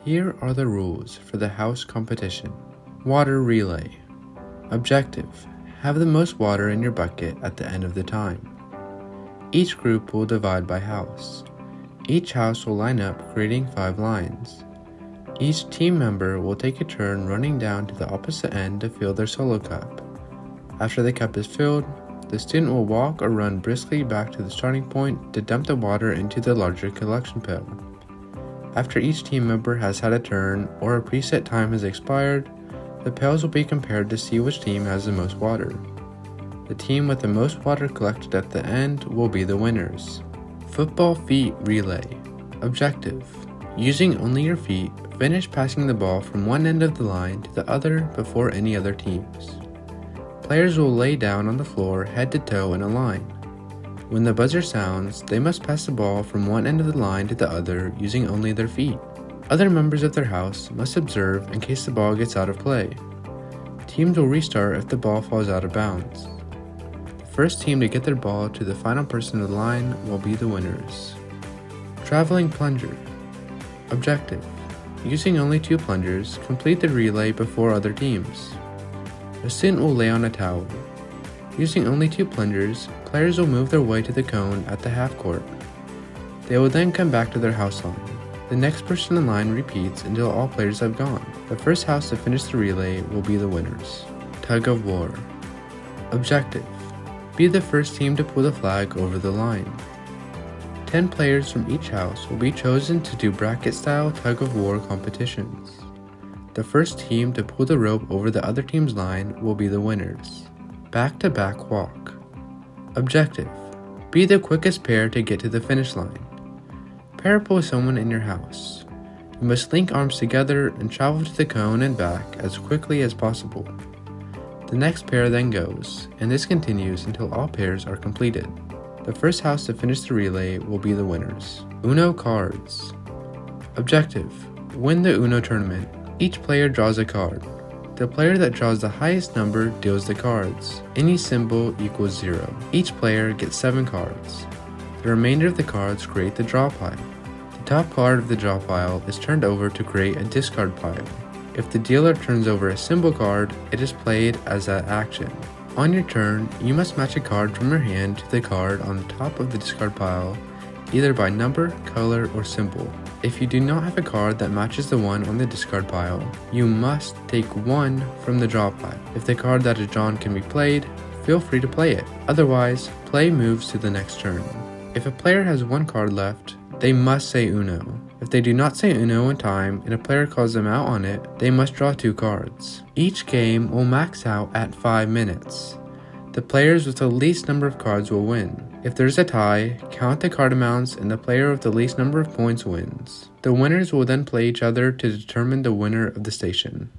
Here are the rules for the house competition. Water relay. Objective: have the most water in your bucket at the end of the time. Each group will divide by house. Each house will line up, creating 5 lines. Each team member will take a turn running down to the opposite end to fill their solo cup. After the cup is filled, the student will walk or run briskly back to the starting point to dump the water into the larger collection pail. After each team member has had a turn or a preset time has expired, the pails will be compared to see which team has the most water. The team with the most water collected at the end will be the winners. Football feet relay. Objective: using only your feet, finish passing the ball from one end of the line to the other before any other teams. Players will lay down on the floor head to toe in a line. When the buzzer sounds, they must pass the ball from one end of the line to the other using only their feet. Other members of their house must observe in case the ball gets out of play. Teams will restart if the ball falls out of bounds. The first team to get their ball to the final person of the line will be the winners. Traveling plunger. Objective: using only 2 plungers, complete the relay before other teams. A student will lay on a towel. Using only 2 plungers, players will move their way to the cone at the half court. They will then come back to their house line. The next person in line repeats until all players have gone. The first house to finish the relay will be the winners. Tug of war. Objective: be the first team to pull the flag over the line. 10 players from each house will be chosen to do bracket-style tug-of-war competitions. The first team to pull the rope over the other team's line will be the winners. Back-to-back walk. Objective: be the quickest pair to get to the finish line. Pair up with someone in your house. You must link arms together and travel to the cone and back as quickly as possible. The next pair then goes, and this continues until all pairs are completed. The first house to finish the relay will be the winners. Uno cards. Objective: win the Uno tournament. Each player draws a card. The player that draws the highest number deals the cards. Any symbol equals 0. Each player gets 7 cards. The remainder of the cards create the draw pile. The top card of the draw pile is turned over to create a discard pile. If the dealer turns over a symbol card, it is played as that action. On your turn, you must match a card from your hand to the card on the top of the discard pile, either by number, color, or symbol. If you do not have a card that matches the one on the discard pile, you must take one from the draw pile. If the card that is drawn can be played, feel free to play it. Otherwise, play moves to the next turn. If a player has 1 card left, they must say Uno. If they do not say Uno in time and a player calls them out on it, they must draw 2 cards. Each game will max out at 5 minutes. The players with the least number of cards will win. If there's a tie, count the card amounts and the player with the least number of points wins. The winners will then play each other to determine the winner of the station.